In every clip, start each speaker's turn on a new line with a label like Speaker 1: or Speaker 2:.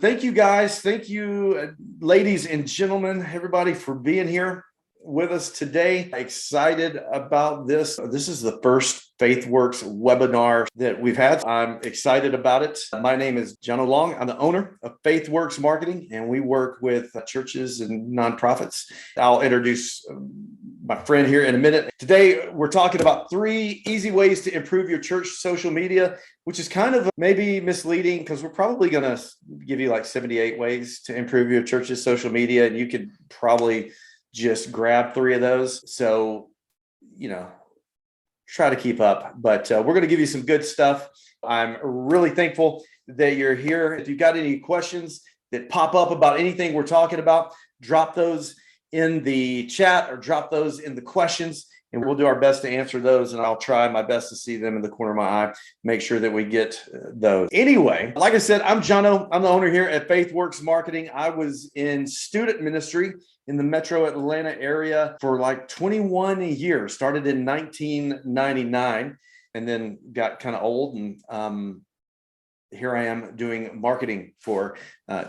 Speaker 1: Thank you guys. Thank you, ladies and gentlemen, everybody for being here with us today. Excited about this. This is the first FaithWorks webinar that we've had. I'm excited about it. My name is John Long. I'm the owner of FaithWorks Marketing, and we work with churches and nonprofits. I'll introduce my friend here in a minute. Today, we're talking about 3 easy ways to improve your church social media, which is kind of maybe misleading because we're probably going to give you like 78 ways to improve your church's social media, and you could probably just grab 3 of those. So, try to keep up, but we're going to give you some good stuff. I'm really thankful that you're here. If you've got any questions that pop up about anything we're talking about, drop those in the chat or drop those in the questions, and we'll do our best to answer those. And I'll try my best to see them in the corner of my eye, make sure that we get those. Anyway, like I said, I'm Jono. I'm the owner here at FaithWorks Marketing. I was in student ministry in the metro Atlanta area for like 21 years, started in 1999, and then got kind of old. And here I am doing marketing for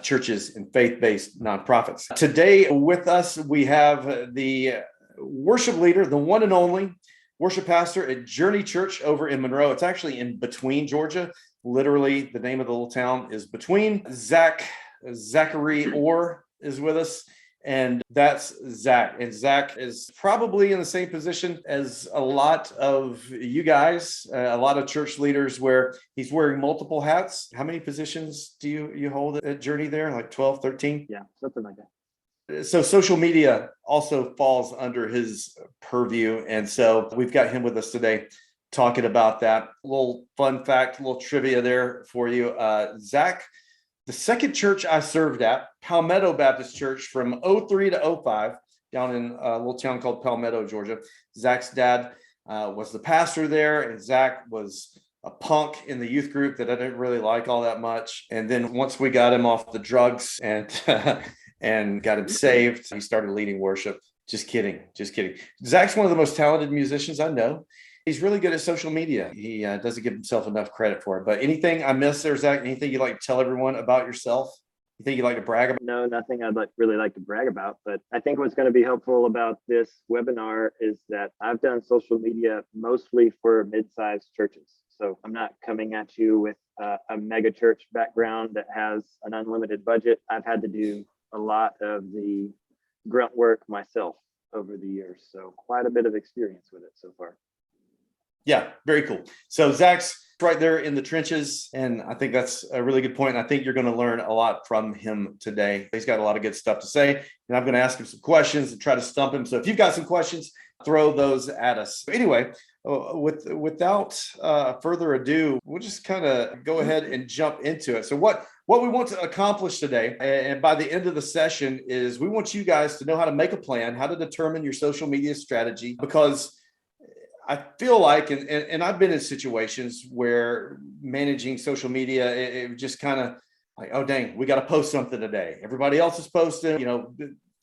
Speaker 1: churches and faith-based nonprofits. Today with us, we have the worship leader, the one and only worship pastor at Journey Church over in Monroe. It's actually in Between, Georgia. Literally, the name of the little town is Between. Zachary Orr is with us. And that's Zach. And Zach is probably in the same position as a lot of you guys, a lot of church leaders, where he's wearing multiple hats. How many positions do you hold at Journey there? Like 12, 13?
Speaker 2: Yeah, something like that.
Speaker 1: So social media also falls under his purview. And so we've got him with us today talking about that. A little fun fact, a little trivia there for you. Zach, the second church I served at, Palmetto Baptist Church, from 03 to 05, down in a little town called Palmetto, Georgia. Zach's dad was the pastor there, and Zach was a punk in the youth group that I didn't really like all that much. And then once we got him off the drugs and and got him saved, he started leading worship. Just kidding. Zach's one of the most talented musicians I know. He's really good at social media. He doesn't give himself enough credit for it. But anything I missed there, Zach? Anything you'd like to tell everyone about yourself? Anything you'd like to brag about?
Speaker 2: No, nothing I'd really like to brag about. But I think what's going to be helpful about this webinar is that I've done social media mostly for mid-sized churches. So I'm not coming at you with a mega church background that has an unlimited budget. I've had to do a lot of the grunt work myself over the years. So quite a bit of experience with it so far.
Speaker 1: Yeah, very cool. So Zach's right there in the trenches, and I think that's a really good point. And I think you're going to learn a lot from him today. He's got a lot of good stuff to say, and I'm going to ask him some questions and try to stump him. So if you've got some questions, throw those at us. Anyway, without further ado, we'll just kind of go ahead and jump into it. So what we want to accomplish today, and by the end of the session, is we want you guys to know how to make a plan, how to determine your social media strategy, because I feel like, and I've been in situations where managing social media, it just kind of like, oh, dang, we got to post something today. Everybody else is posting,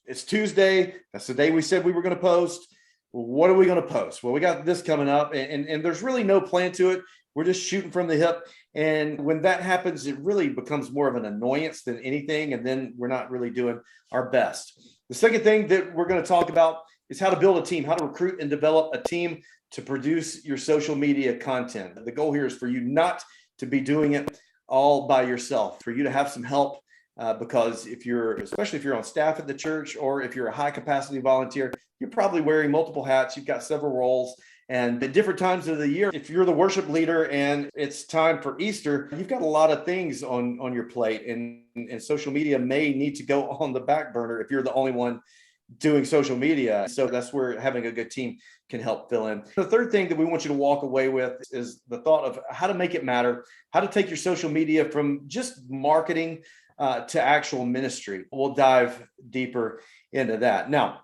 Speaker 1: it's Tuesday. That's the day we said we were going to post. What are we going to post? Well, we got this coming up, and there's really no plan to it. We're just shooting from the hip. And when that happens, it really becomes more of an annoyance than anything. And then we're not really doing our best. The second thing that we're going to talk about is how to build a team, how to recruit and develop a team to produce your social media content. The goal here is for you not to be doing it all by yourself, for you to have some help, because especially if you're on staff at the church, or if you're a high capacity volunteer, you're probably wearing multiple hats. You've got several roles, and at different times of the year, if you're the worship leader and it's time for Easter, you've got a lot of things on your plate, and social media may need to go on the back burner if you're the only one doing social media. So that's where having a good team can help fill in. The third thing that we want you to walk away with is the thought of how to make it matter, how to take your social media from just marketing to actual ministry. We'll dive deeper into that. Now,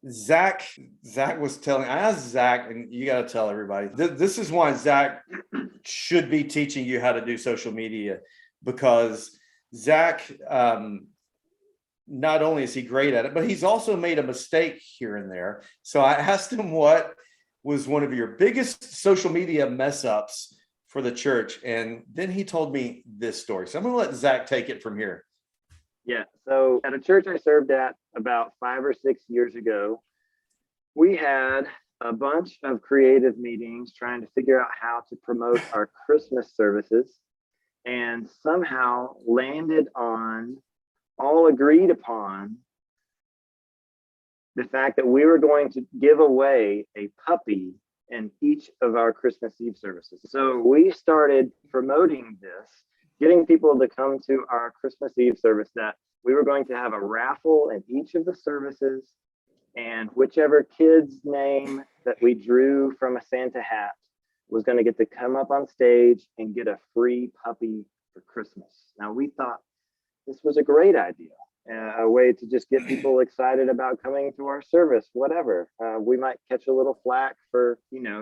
Speaker 1: Zach was telling, I asked Zach, and you got to tell everybody, this is why Zach should be teaching you how to do social media, because Zach, not only is he great at it, but he's also made a mistake here and there. So I asked him what was one of your biggest social media mess ups for the church. And then he told me this story. So I'm going to let Zach take it from here.
Speaker 2: Yeah. So at a church I served at about 5 or 6 years ago, we had a bunch of creative meetings trying to figure out how to promote our Christmas services, and somehow landed on, all agreed upon, the fact that we were going to give away a puppy in each of our Christmas Eve services. So we started promoting this, getting people to come to our Christmas Eve service, that we were going to have a raffle in each of the services, and whichever kid's name that we drew from a Santa hat was going to get to come up on stage and get a free puppy for Christmas. Now, we thought this was a great idea, a way to just get people excited about coming to our service, whatever. We might catch a little flack for,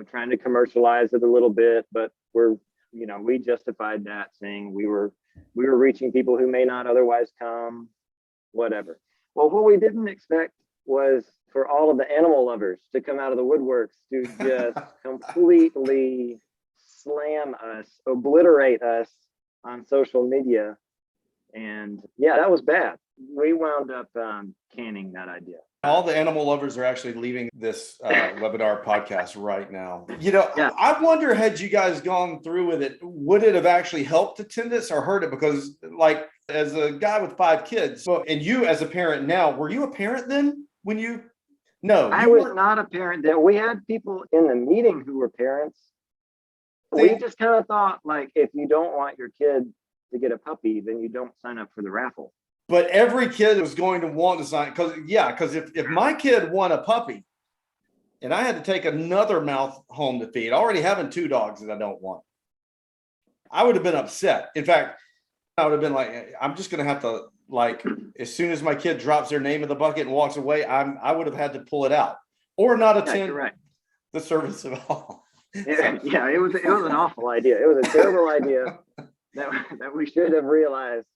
Speaker 2: trying to commercialize it a little bit, but we justified that, saying we were reaching people who may not otherwise come, whatever. Well, what we didn't expect was for all of the animal lovers to come out of the woodworks to just completely slam us, obliterate us on social media. And yeah, that was bad. We wound up canning that idea.
Speaker 1: All the animal lovers are actually leaving this webinar podcast right now.
Speaker 2: Yeah.
Speaker 1: I wonder, had you guys gone through with it, would it have actually helped attendance or hurt it? Because like, as a guy with 5 kids, and you as a parent now, were you a parent then when you? No,
Speaker 2: I was not a parent then. We had people in the meeting who were parents. We just kind of thought, like, if you don't want your kid to get a puppy, then you don't sign up for the raffle.
Speaker 1: But every kid was going to want to sign, because if my kid won a puppy and I had to take another mouth home to feed, already having 2 dogs that I don't want, I would have been upset. In fact, I would have been like, I'm just going to have to, like, as soon as my kid drops their name in the bucket and walks away, I would have had to pull it out or not attend the service at all.
Speaker 2: Yeah, it was an awful idea. It was a terrible idea that we should have realized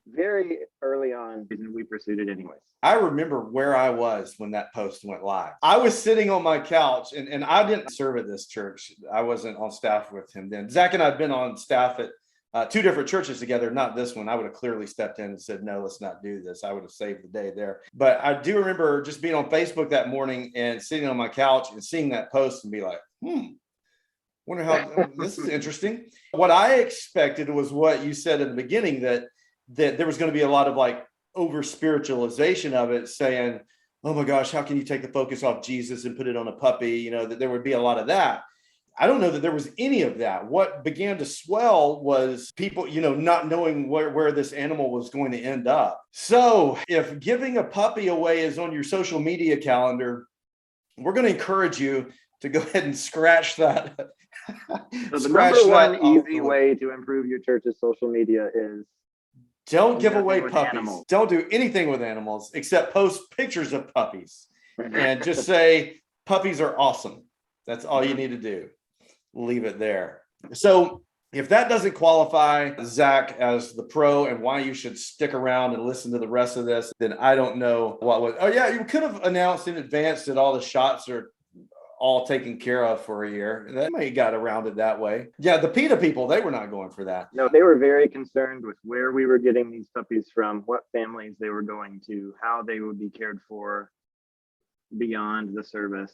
Speaker 2: very early on, and we pursued it anyways.
Speaker 1: I remember where I was when that post went live. I was sitting on my couch, and I didn't serve at this church. I wasn't on staff with him then. Zach and I had been on staff at 2 different churches together, not this one. I would have clearly stepped in and said, no, let's not do this. I would have saved the day there. But I do remember just being on Facebook that morning and sitting on my couch and seeing that post and be like, wonder how this is interesting. What I expected was what you said in the beginning, that there was going to be a lot of like over spiritualization of it, saying, oh my gosh, how can you take the focus off Jesus and put it on a puppy? That there would be a lot of that. I don't know that there was any of that. What began to swell was people, not knowing where this animal was going to end up. So if giving a puppy away is on your social media calendar, we're going to encourage you to go ahead and scratch that.
Speaker 2: So the number one easy way to improve your church's social media is
Speaker 1: don't give away puppies.
Speaker 2: Animals.
Speaker 1: Don't do anything with animals except post pictures of puppies and just say puppies are awesome. That's all you need to do. Leave it there. So if that doesn't qualify Zach as the pro and why you should stick around and listen to the rest of this, then I don't know what would. Oh yeah, you could have announced in advance that all the shots are all taken care of for a year. That may have got around it that way. Yeah, the PETA people, they were not going for that.
Speaker 2: No, they were very concerned with where we were getting these puppies from, what families they were going to, how they would be cared for beyond the service.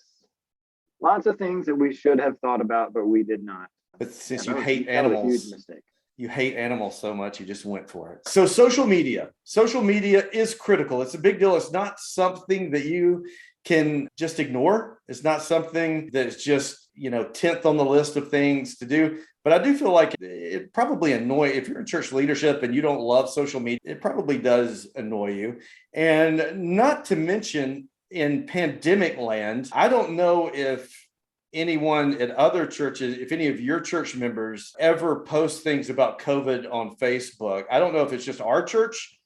Speaker 2: Lots of things that we should have thought about, but we did not.
Speaker 1: But since you hate animals,
Speaker 2: huge mistake.
Speaker 1: You hate animals so much, you just went for it. So social media is critical. It's a big deal. It's not something that you can just ignore. It's not something that's just, 10th on the list of things to do. But I do feel like it probably if you're in church leadership and you don't love social media, it probably does annoy you. And not to mention, in pandemic land, I don't know if anyone at other churches, if any of your church members ever post things about COVID on Facebook. I don't know if it's just our church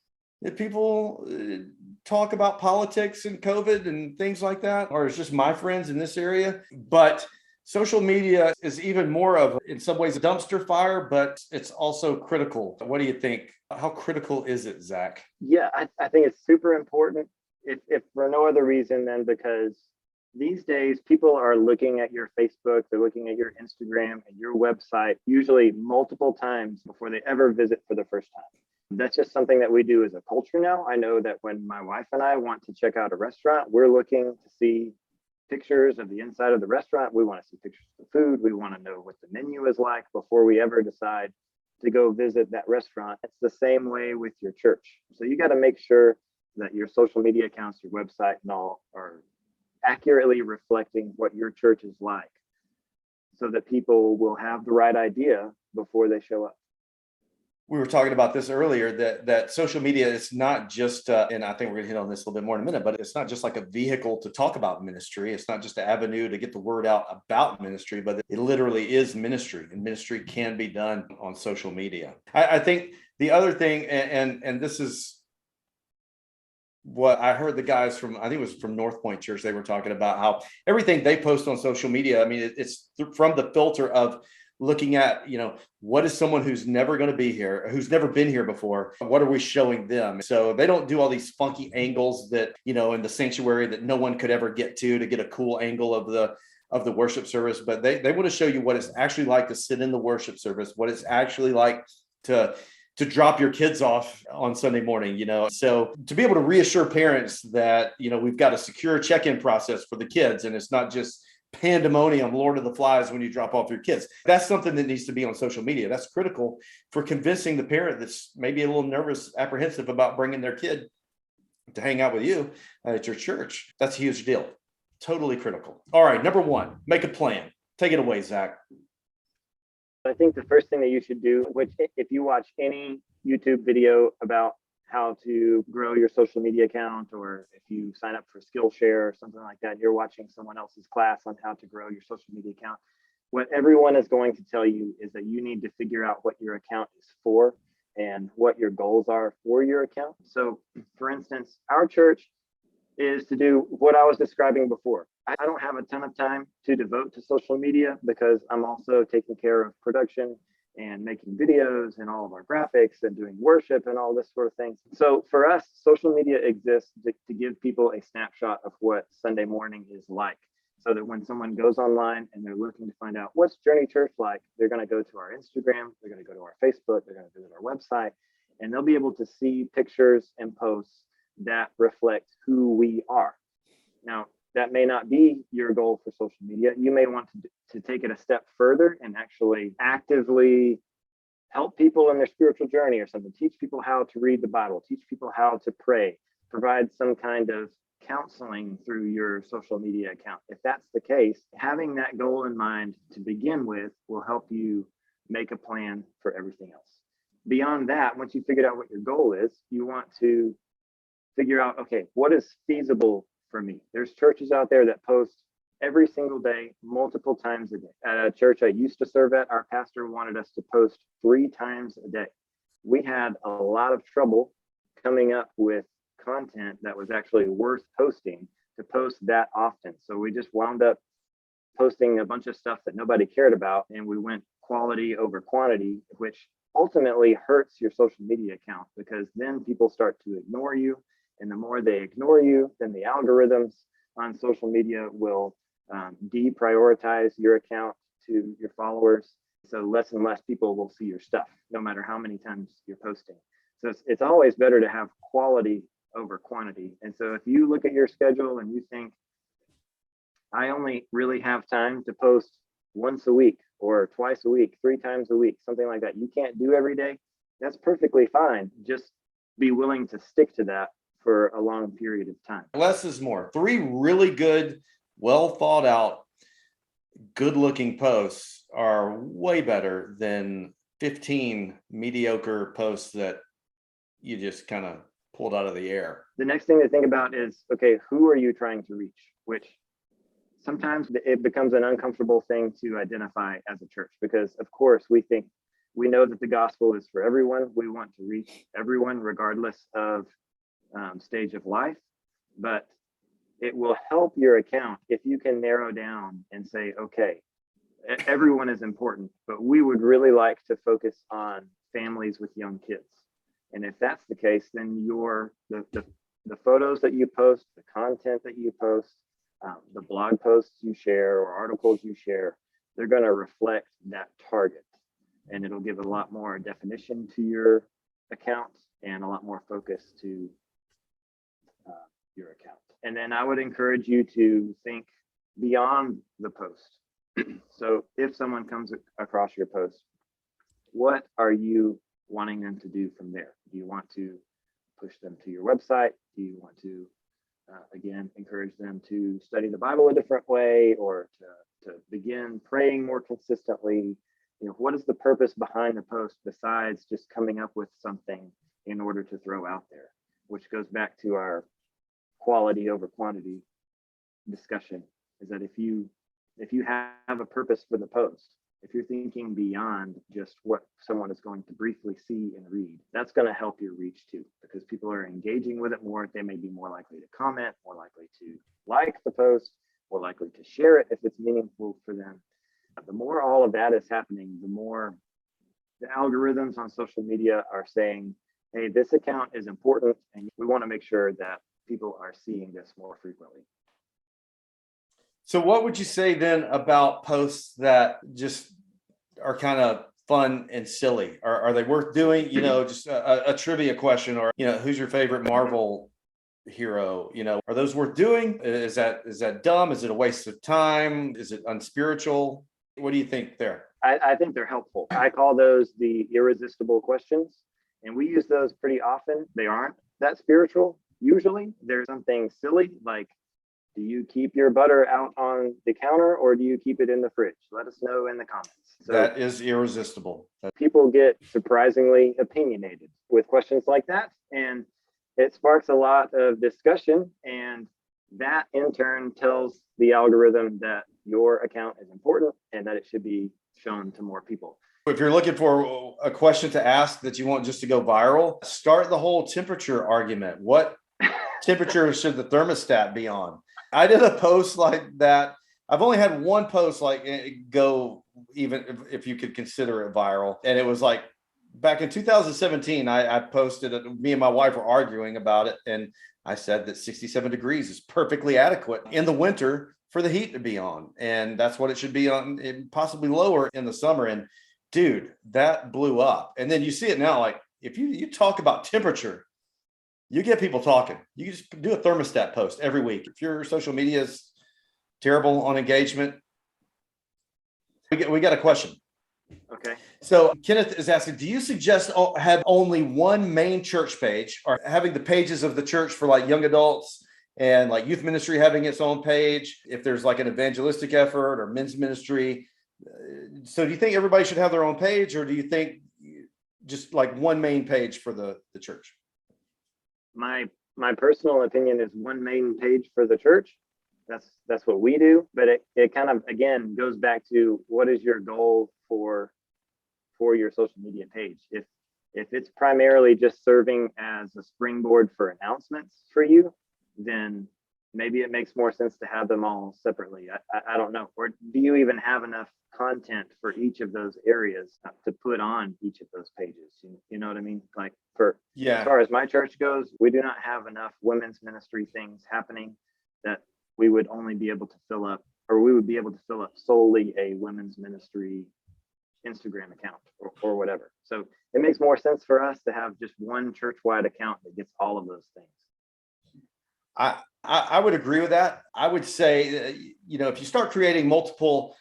Speaker 1: that people talk about politics and COVID and things like that, or it's just my friends in this area. But social media is even more of, in some ways, a dumpster fire, but it's also critical. What do you think? How critical is it, Zach?
Speaker 2: Yeah, I think it's super important. If for no other reason than because These days, people are looking at your Facebook, they're looking at your Instagram and your website, usually multiple times before they ever visit for the first time. That's just something that we do as a culture now. I know that when my wife and I want to check out a restaurant, we're looking to see pictures of the inside of the restaurant. We want to see pictures of the food. We want to know what the menu is like before we ever decide to go visit that restaurant. It's the same way with your church. So you got to make sure that your social media accounts, your website, and all are accurately reflecting what your church is like, so that people will have the right idea before they show up.
Speaker 1: We were talking about this earlier, that social media is not just, and I think we're gonna hit on this a little bit more in a minute, but it's not just like a vehicle to talk about ministry. It's not just an avenue to get the word out about ministry, but it literally is ministry, and ministry can be done on social media. I think the other thing, and this is what I heard the guys from, I think it was from North Point Church, they were talking about how everything they post on social media, I mean, it's from the filter of looking at, what is someone who's never going to be here, who's never been here before, what are we showing them? So they don't do all these funky angles that, in the sanctuary that no one could ever get to get a cool angle of the worship service, but they want to show you what it's actually like to sit in the worship service, what it's actually like to drop your kids off on Sunday morning, So to be able to reassure parents that, we've got a secure check-in process for the kids, and it's not just pandemonium, Lord of the Flies when you drop off your kids. That's something that needs to be on social media. That's critical for convincing the parent that's maybe a little nervous, apprehensive about bringing their kid to hang out with you at your church. That's a huge deal. Totally critical. All right, number one, make a plan. Take it away, Zach.
Speaker 2: I think the first thing that you should do, which if you watch any YouTube video about how to grow your social media account, or if you sign up for Skillshare or something like that, you're watching someone else's class on how to grow your social media account, what everyone is going to tell you is that you need to figure out what your account is for and what your goals are for your account. So for instance, our church is to do what I was describing before. I don't have a ton of time to devote to social media because I'm also taking care of production and making videos and all of our graphics and doing worship and all this sort of things. So for us, social media exists to give people a snapshot of what Sunday morning is like, so that when someone goes online and they're looking to find out what's Journey Church like, they're going to go to our Instagram, they're going to go to our Facebook, they're going to visit our website, and they'll be able to see pictures and posts that reflect who we are. Now, that may not be your goal for social media. You may want to take it a step further and actually actively help people in their spiritual journey or something. Teach people how to read the Bible, teach people how to pray, provide some kind of counseling through your social media account. If that's the case, having that goal in mind to begin with will help you make a plan for everything else. Beyond that, once you figured out what your goal is, you want to figure out, okay, what is feasible for me? There's churches out there that post every single day, multiple times a day. At a church I used to serve at, our pastor wanted us to post 3 times a day. We had a lot of trouble coming up with content that was actually worth posting to post that often. So we just wound up posting a bunch of stuff that nobody cared about, and we went quality over quantity, which ultimately hurts your social media account, because then people start to ignore you. And the more they ignore you, then the algorithms on social media will deprioritize your account to your followers. So less and less people will see your stuff, no matter how many times you're posting. So it's always better to have quality over quantity. And so if you look at your schedule and you think, I only really have time to post once a week or twice a week, 3 times a week, something like that, you can't do every day, that's perfectly fine. Just be willing to stick to that for a long period of time.
Speaker 1: Less is more. 3 really good, well thought out, good looking posts are way better than 15 mediocre posts that you just kind of pulled out of the air.
Speaker 2: The next thing to think about is, okay, who are you trying to reach? Which sometimes it becomes an uncomfortable thing to identify as a church, because of course we know that the gospel is for everyone. We want to reach everyone regardless of stage of life, but it will help your account if you can narrow down and say, okay, everyone is important, but we would really like to focus on families with young kids. And if that's the case, then the photos that you post, the content that you post, The blog posts you share or articles you share, they're going to reflect that target, and it'll give a lot more definition to your account and a lot more focus to your account. And then I would encourage you to think beyond the post. So if someone comes across your post, what are you wanting them to do from there? Do you want to push them to your website? Do you want to, again, encourage them to study the Bible a different way, or to begin praying more consistently? What is the purpose behind the post besides just coming up with something in order to throw out there, which goes back to our quality over quantity discussion, is that if you have a purpose for the post, if you're thinking beyond just what someone is going to briefly see and read, that's going to help your reach too, because people are engaging with it more. They may be more likely to comment, more likely to like the post, more likely to share it if it's meaningful for them. The more all of that is happening, the more the algorithms on social media are saying, hey, this account is important, and we want to make sure that people are seeing this more frequently.
Speaker 1: So what would you say then about posts that just are kind of fun and silly? Are they worth doing? Just a trivia question, or, who's your favorite Marvel hero? Are those worth doing? Is that dumb? Is it a waste of time? Is it unspiritual? What do you think there?
Speaker 2: I think they're helpful. I call those the irresistible questions, and we use those pretty often. They aren't that spiritual. Usually there's something silly like, do you keep your butter out on the counter or do you keep it in the fridge? Let us know in the comments. So
Speaker 1: that is irresistible.
Speaker 2: People get surprisingly opinionated with questions like that, and it sparks a lot of discussion, and that in turn tells the algorithm that your account is important and that it should be shown to more people.
Speaker 1: If you're looking for a question to ask that you want just to go viral, start the whole temperature argument. What temperature should the thermostat be on? I did a post like that. I've only had one post like go, even if you could consider it viral. And it was like back in 2017, I posted it. Me and my wife were arguing about it. And I said that 67 degrees is perfectly adequate in the winter for the heat to be on. And that's what it should be on, possibly lower in the summer. And dude, that blew up. And then you see it now, like if you talk about temperature, you get people talking. You just do a thermostat post every week. If your social media is terrible on engagement, we got a question.
Speaker 2: Okay.
Speaker 1: So Kenneth is asking, do you suggest have only one main church page, or having the pages of the church for like young adults and like youth ministry having its own page, if there's like an evangelistic effort or men's ministry? So do you think everybody should have their own page, or do you think just like one main page for the church?
Speaker 2: My personal opinion is one main page for the church. That's what we do, but it kind of, again, goes back to what is your goal for your social media page. If it's primarily just serving as a springboard for announcements for you, then maybe it makes more sense to have them all separately. I don't know. Or do you even have enough content for each of those areas to put on each of those pages? You know what I mean? Like as far as my church goes, we do not have enough women's ministry things happening that we would only be able to fill up, or we would be able to fill up solely a women's ministry Instagram account or whatever. So it makes more sense for us to have just one church-wide account that gets all of those things.
Speaker 1: I would agree with that. I would say, if you start creating multiple,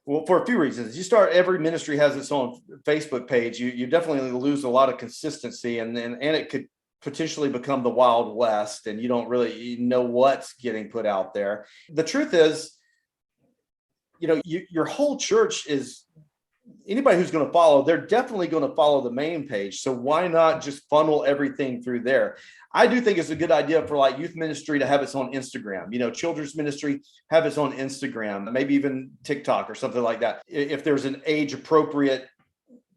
Speaker 1: well, for a few reasons, every ministry has its own Facebook page. You definitely lose a lot of consistency, and it could potentially become the Wild West, and you don't really know what's getting put out there. The truth is, your whole church is, anybody who's going to follow, they're definitely going to follow the main page. So why not just funnel everything through there? I do think it's a good idea for like youth ministry to have its own Instagram, children's ministry have its own Instagram, maybe even TikTok or something like that. If there's an age appropriate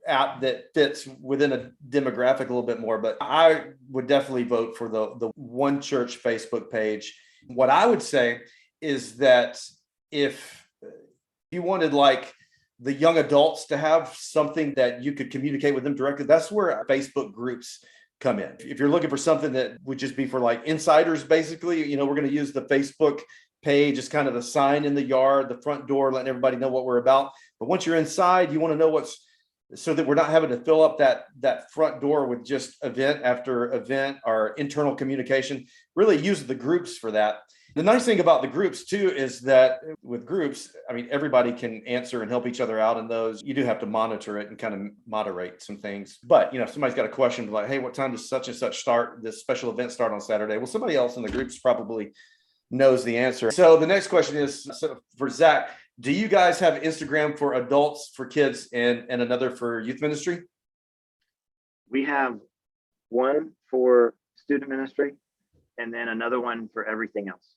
Speaker 1: app that fits within a demographic a little bit more, but I would definitely vote for the one church Facebook page. What I would say is that if you wanted like the young adults to have something that you could communicate with them directly, that's where Facebook groups come in. If you're looking for something that would just be for like insiders, basically, we're going to use the Facebook page is kind of the sign in the yard, the front door, letting everybody know what we're about. But once you're inside, you want to know what's, so that we're not having to fill up that front door with just event after event or internal communication. Really use the groups for that. The nice thing about the groups too is that with groups, I mean, everybody can answer and help each other out in those. You do have to monitor it and kind of moderate some things. But if somebody's got a question like, hey, what time does such and such start? This special event start on Saturday? Well, somebody else in the groups probably knows the answer. So the next question is for Zach. Do you guys have Instagram for adults, for kids, and another for youth ministry?
Speaker 2: We have one for student ministry and then another one for everything else.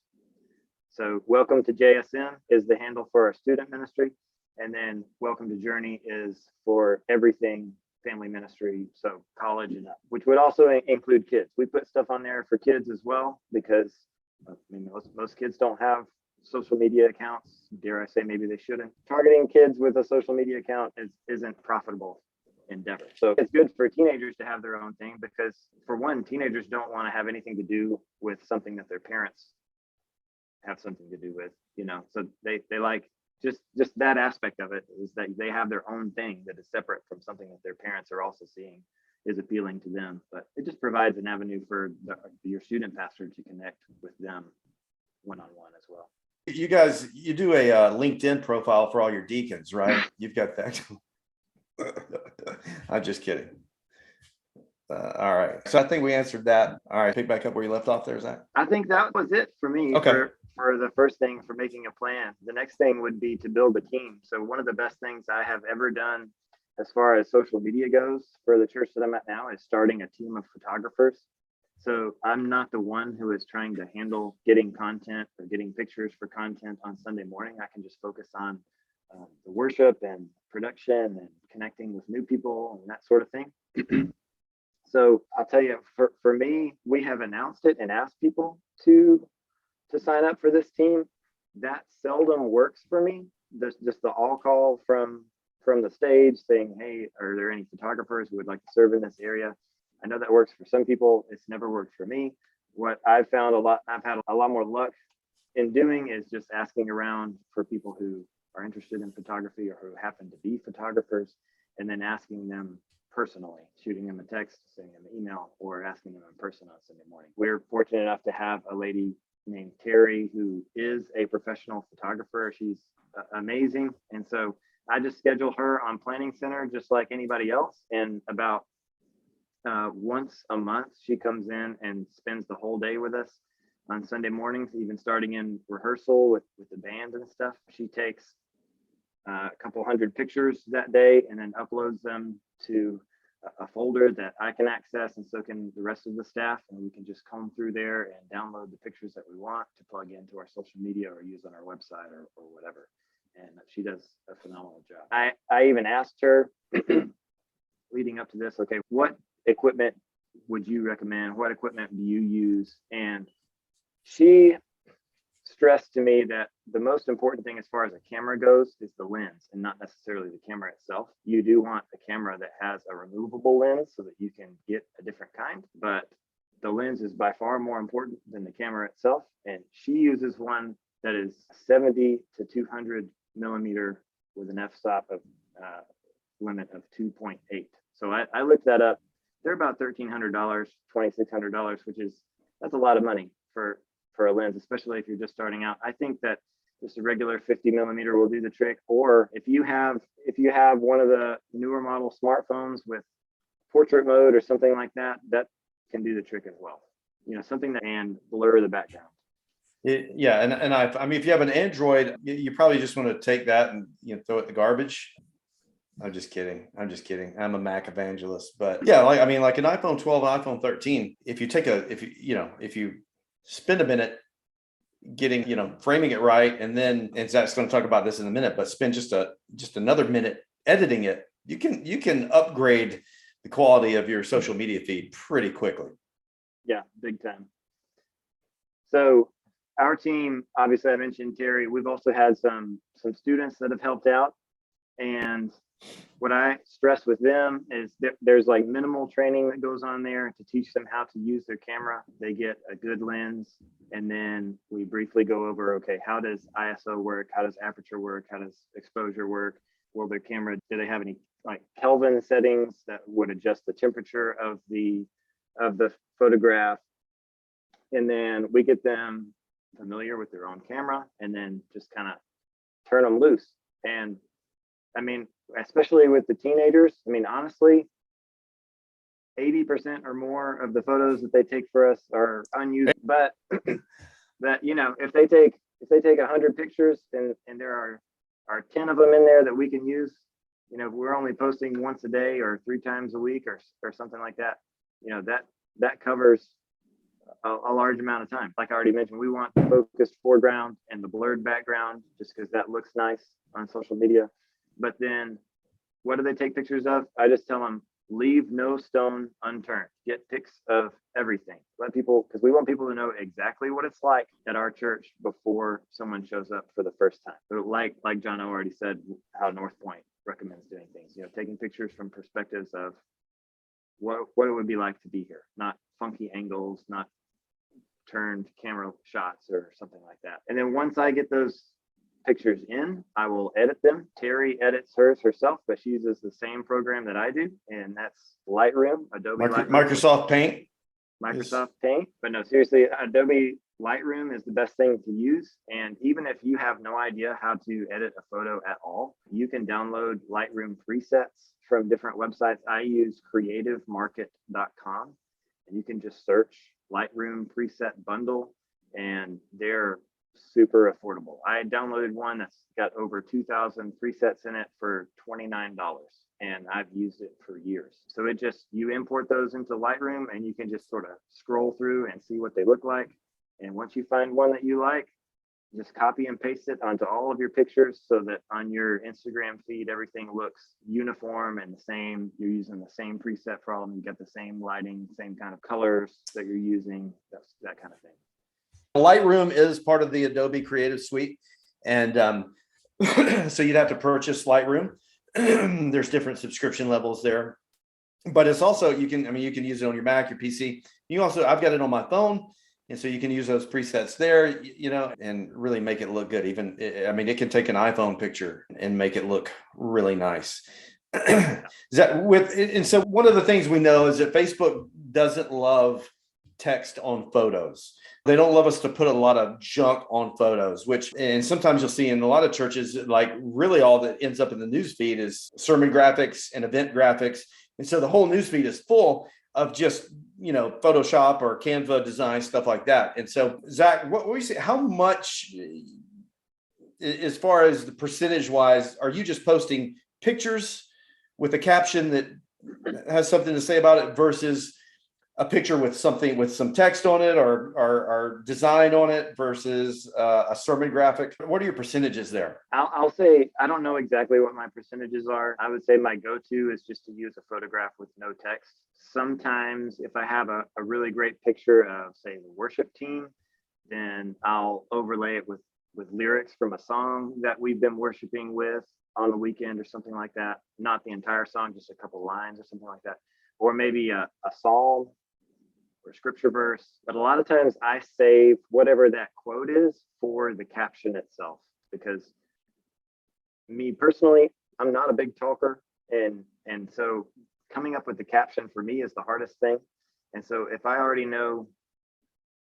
Speaker 2: So welcome to JSM is the handle for our student ministry. And then welcome to Journey is for everything family ministry. So college and up, which would also include kids. We put stuff on there for kids as well, because I mean, most kids don't have social media accounts. Dare I say, maybe they shouldn't. Targeting kids with a social media account isn't profitable endeavor. So it's good for teenagers to have their own thing, because for one, teenagers don't want to have anything to do with something that their parents have something to do with, so they like just that aspect of it, is that they have their own thing that is separate from something that their parents are also seeing is appealing to them. But it just provides an avenue for your student pastor to connect with them one-on-one as well.
Speaker 1: You guys, you do a LinkedIn profile for all your deacons, right? You've got that. I'm just kidding. All right. So I think we answered that. All right. Pick back up where you left off there, Zach.
Speaker 2: I think that was it for me.
Speaker 1: Okay.
Speaker 2: For the first thing, for making a plan. The next thing would be to build a team. So one of the best things I have ever done as far as social media goes for the church that I'm at now is starting a team of photographers. So I'm not the one who is trying to handle getting content or getting pictures for content on Sunday morning. I can just focus on the worship and production and connecting with new people and that sort of thing. So I'll tell you, for me, we have announced it and asked people to sign up for this team. That seldom works for me. There's just the all call from the stage saying, hey, are there any photographers who would like to serve in this area? I know that works for some people. It's never worked for me. What I've found I've had a lot more luck in doing is just asking around for people who are interested in photography or who happen to be photographers, and then asking them personally, shooting them a text, sending them an email, or asking them in person on Sunday morning. We're fortunate enough to have a lady named Terry who is a professional photographer. She's amazing. And so I just schedule her on Planning Center just like anybody else. And about once a month, she comes in and spends the whole day with us on Sunday mornings, even starting in rehearsal with the band and stuff. She takes a couple hundred pictures that day and then uploads them to a folder that I can access, and so can the rest of the staff, and we can just comb through there and download the pictures that we want to plug into our social media or use on our website or whatever. And she does a phenomenal job. I even asked her leading up to this, okay, what equipment would you recommend? What equipment do you use? And she stressed to me that the most important thing as far as a camera goes is the lens, and not necessarily the camera itself. You do want a camera that has a removable lens so that you can get a different kind, but the lens is by far more important than the camera itself. And she uses one that is 70 to 200 millimeter with an f-stop of limit of 2.8. So I looked that up. They're about $1,300, $2,600, that's a lot of money for a lens, especially if you're just starting out. I think that just a regular 50 millimeter will do the trick. Or if you have one of the newer model smartphones with portrait mode or something like that, that can do the trick as well. Something that can blur the background.
Speaker 1: Yeah, and I mean, if you have an Android, you probably just want to take that and throw it in the garbage. I'm just kidding. I'm a Mac evangelist, but yeah, like an iPhone 12, iPhone 13. If you spend a minute getting, framing it right, and Zach's going to talk about this in a minute, but spend just another minute editing it, you can upgrade the quality of your social media feed pretty quickly.
Speaker 2: Yeah, big time. So our team, obviously I mentioned Terry, we've also had some students that have helped out. And what I stress with them is that there's like minimal training that goes on there to teach them how to use their camera. They get a good lens, and then we briefly go over, okay, how does ISO work? How does aperture work? How does exposure work? Will their camera, do they have any like Kelvin settings that would adjust the temperature of the photograph? And then we get them familiar with their own camera, and then just kind of turn them loose. And I mean, especially with the teenagers, I mean, honestly, 80% or more of the photos that they take for us are unused. But that, you know, if they take 100 pictures and there are 10 of them in there that we can use, you know, we're only posting once a day or 3 times a week or something like that, you know, that covers a large amount of time. Like I already mentioned, we want the focused foreground and the blurred background just because that looks nice on social media. But then what do they take pictures of? I just tell them, leave no stone unturned. Get pics of everything. Let people, because we want people to know exactly what it's like at our church before someone shows up for the first time. But like John already said, how North Point recommends doing things, you know, taking pictures from perspectives of what it would be like to be here, not funky angles, not turned camera shots or something like that. And then once I get those pictures in, I will edit them. Terry edits hers herself, but she uses the same program that I do, and that's Lightroom, Adobe Lightroom.
Speaker 1: Microsoft Paint.
Speaker 2: Microsoft Paint. But no, seriously, Adobe Lightroom is the best thing to use. And even if you have no idea how to edit a photo at all, you can download Lightroom presets from different websites. I use creativemarket.com, and you can just search Lightroom preset bundle, and they're super affordable. I downloaded one that's got over 2,000 presets in it for $29, and I've used it for years. So it just, you import those into Lightroom and you can just sort of scroll through and see what they look like. And once you find one that you like, just copy and paste it onto all of your pictures so that on your Instagram feed, everything looks uniform and the same. You're using the same preset for all of them. You get the same lighting, same kind of colors that you're using, that kind of thing.
Speaker 1: Lightroom is part of the Adobe Creative Suite. And so you'd have to purchase Lightroom. There's different subscription levels there. But it's also, you can use it on your Mac, your PC. You also, I've got it on my phone. And so you can use those presets there, you know, and really make it look good. Even, I mean, it can take an iPhone picture and make it look really nice. And so one of the things we know is that Facebook doesn't love text on photos. They don't love us to put a lot of junk on photos, and sometimes you'll see in a lot of churches, like really all that ends up in the news feed is sermon graphics and event graphics. And so the whole news feed is full of just, you know, Photoshop or Canva design, stuff like that. And so, Zach, what do you say? How much, as far as the percentage wise, are you just posting pictures with a caption that has something to say about it versus a picture with something with some text on it or design on it versus a sermon graphic? What are your percentages there?
Speaker 2: I'll say, I don't know exactly what my percentages are. I would say my go-to is just to use a photograph with no text. Sometimes if I have a really great picture of, say, the worship team, then I'll overlay it with lyrics from a song that we've been worshiping with on the weekend or something like that. Not the entire song, just a couple lines or something like that. Or maybe a psalm or scripture verse. But a lot of times I save whatever that quote is for the caption itself, because me personally, I'm not a big talker, and so coming up with the caption for me is the hardest thing. And so if I already know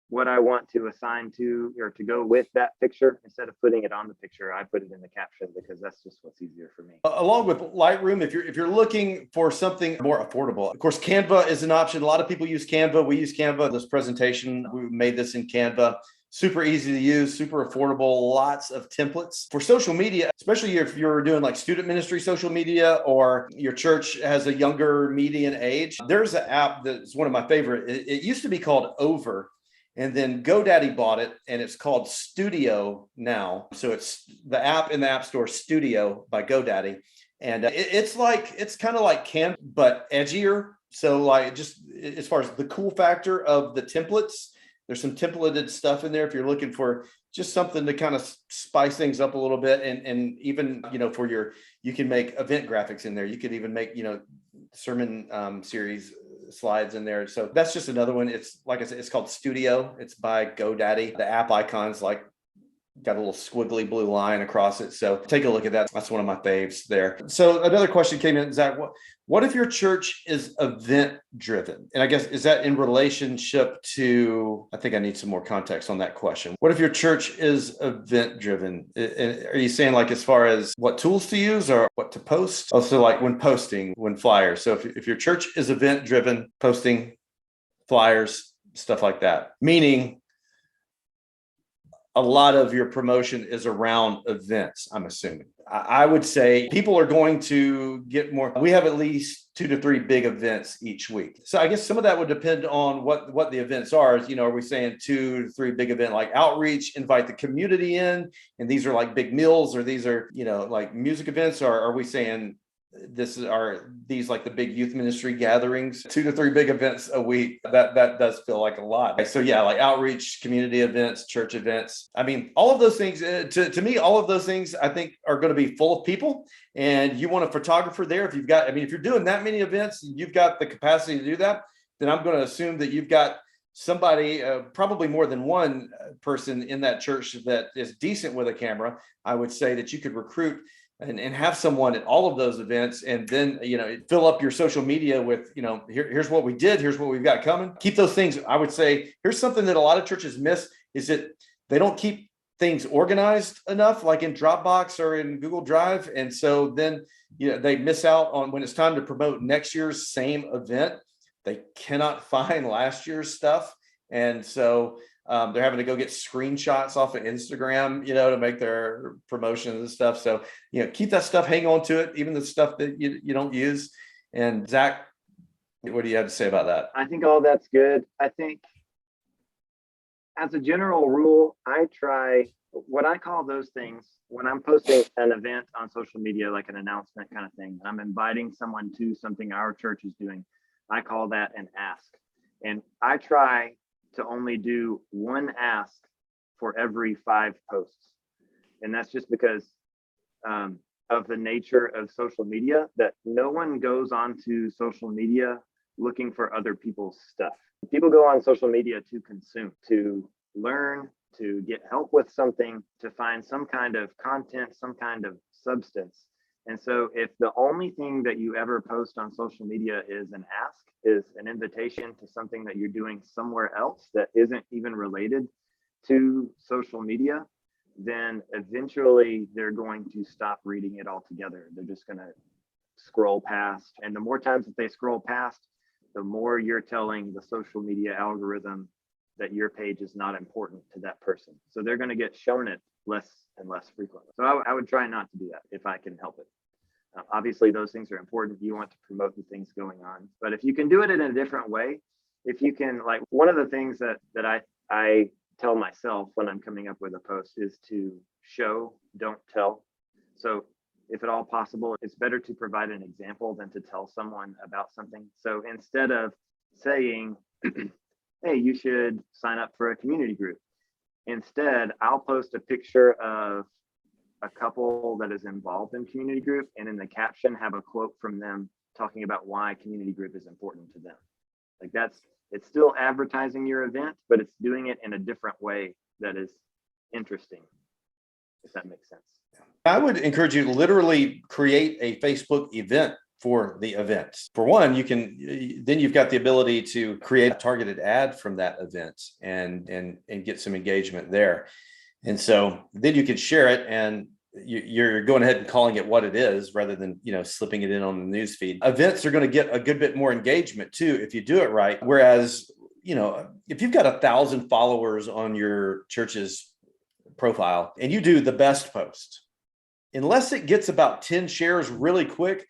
Speaker 2: what I want to assign to or to go with that picture, instead of putting it on the picture, I put it in the caption because that's just what's easier for me.
Speaker 1: Along with Lightroom, if you're looking for something more affordable, of course, Canva is an option. A lot of people use Canva. We use Canva. This presentation, we made this in Canva. Super easy to use, super affordable, lots of templates. For social media, especially if you're doing like student ministry social media or your church has a younger median age, there's an app that's one of my favorite. It used to be called Over, and then GoDaddy bought it, and it's called Studio now. So it's the app in the App Store, Studio by GoDaddy. And it's kind of like Canva, but edgier. So like just as far as the cool factor of the templates, there's some templated stuff in there if you're looking for just something to kind of spice things up a little bit. And even, for you can make event graphics in there. You could even make, sermon series slides in there. So that's just another one. It's like I said, it's called Studio. It's by GoDaddy. The app icon's like got a little squiggly blue line across it. So take a look at that. That's one of my faves there. So another question came in, Zach, what if your church is event driven? And I guess, is that in relationship to, I think I need some more context on that question. What if your church is event driven? Are you saying like as far as what tools to use or what to post? Also like when posting, when flyers. So if your church is event driven, posting flyers, stuff like that, meaning a lot of your promotion is around events, I'm assuming. I would say people are going to get more. We have at least 2 to 3 big events each week. So I guess some of that would depend on what the events are. Are we saying 2 to 3 big event like outreach, invite the community in, and these are like big meals, or these are, like music events, or are we saying these like the big youth ministry gatherings, 2 to 3 big events a week? That does feel like a lot. So yeah, like outreach, community events, church events. I mean, all of those things, to me, all of those things I think are going to be full of people, and you want a photographer there. If you're doing that many events, you've got the capacity to do that, then I'm going to assume that you've got somebody, probably more than one person in that church that is decent with a camera. I would say that you could recruit and have someone at all of those events, and then, fill up your social media with, here's what we did, here's what we've got coming. Keep those things. I would say here's something that a lot of churches miss, is that they don't keep things organized enough, like in Dropbox or in Google Drive. And so then, they miss out on when it's time to promote next year's same event. They cannot find last year's stuff. And so they're having to go get screenshots off of Instagram, to make their promotions and stuff. So, keep that stuff, hang on to it, even the stuff that you don't use. And Zach, what do you have to say about that?
Speaker 2: I think all that's good. I think as a general rule, I try what I call those things when I'm posting an event on social media, like an announcement kind of thing. I'm inviting someone to something our church is doing. I call that an ask. And I try to only do one ask for every 5 posts. And that's just because of the nature of social media, that no one goes onto social media looking for other people's stuff. People go on social media to consume, to learn, to get help with something, to find some kind of content, some kind of substance. And so if the only thing that you ever post on social media is an ask, is an invitation to something that you're doing somewhere else that isn't even related to social media, then eventually they're going to stop reading it altogether. They're just going to scroll past. And the more times that they scroll past, the more you're telling the social media algorithm that your page is not important to that person. So they're going to get shown it less and less frequently. So I would try not to do that if I can help it. Obviously, those things are important. You want to promote the things going on. But if you can do it in a different way, if you can, like, one of the things that I tell myself when I'm coming up with a post is to show, don't tell. So if at all possible, it's better to provide an example than to tell someone about something. So instead of saying, hey, you should sign up for a community group, instead, I'll post a picture of a couple that is involved in community group, and in the caption have a quote from them talking about why community group is important to them. Like, it's still advertising your event, but it's doing it in a different way that is interesting, if that makes sense.
Speaker 1: I would encourage you to literally create a Facebook event for the events. For one, then you've got the ability to create a targeted ad from that event and get some engagement there. And so then you can share it, and you're going ahead and calling it what it is rather than, slipping it in on the news feed. Events are going to get a good bit more engagement too if you do it right. Whereas, if you've got 1,000 followers on your church's profile and you do the best post, unless it gets about 10 shares really quick,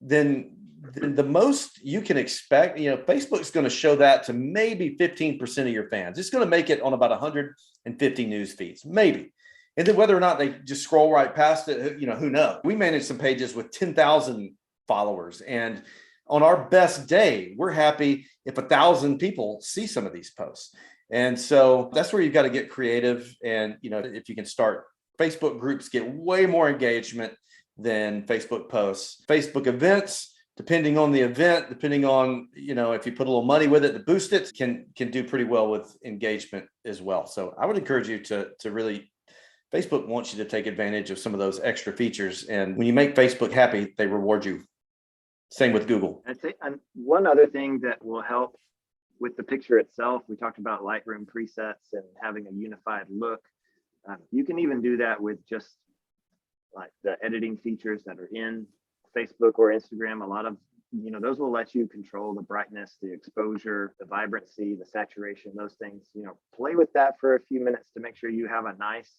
Speaker 1: then the most you can expect, Facebook's going to show that to maybe 15% of your fans. It's going to make it on about 150 news feeds, maybe. And then whether or not they just scroll right past it, who knows? We manage some pages with 10,000 followers, and on our best day, we're happy if 1,000 people see some of these posts. And so that's where you've got to get creative. And, if you can start, Facebook groups get way more engagement than Facebook posts. Facebook events, depending on the event, depending on, if you put a little money with it to boost it, can do pretty well with engagement as well. So I would encourage you to really, Facebook wants you to take advantage of some of those extra features. And when you make Facebook happy, they reward you. Same with Google.
Speaker 2: I'd say one other thing that will help with the picture itself, we talked about Lightroom presets and having a unified look. You can even do that with just like the editing features that are in Facebook or Instagram. A lot of, those will let you control the brightness, the exposure, the vibrancy, the saturation, those things. Play with that for a few minutes to make sure you have a nice,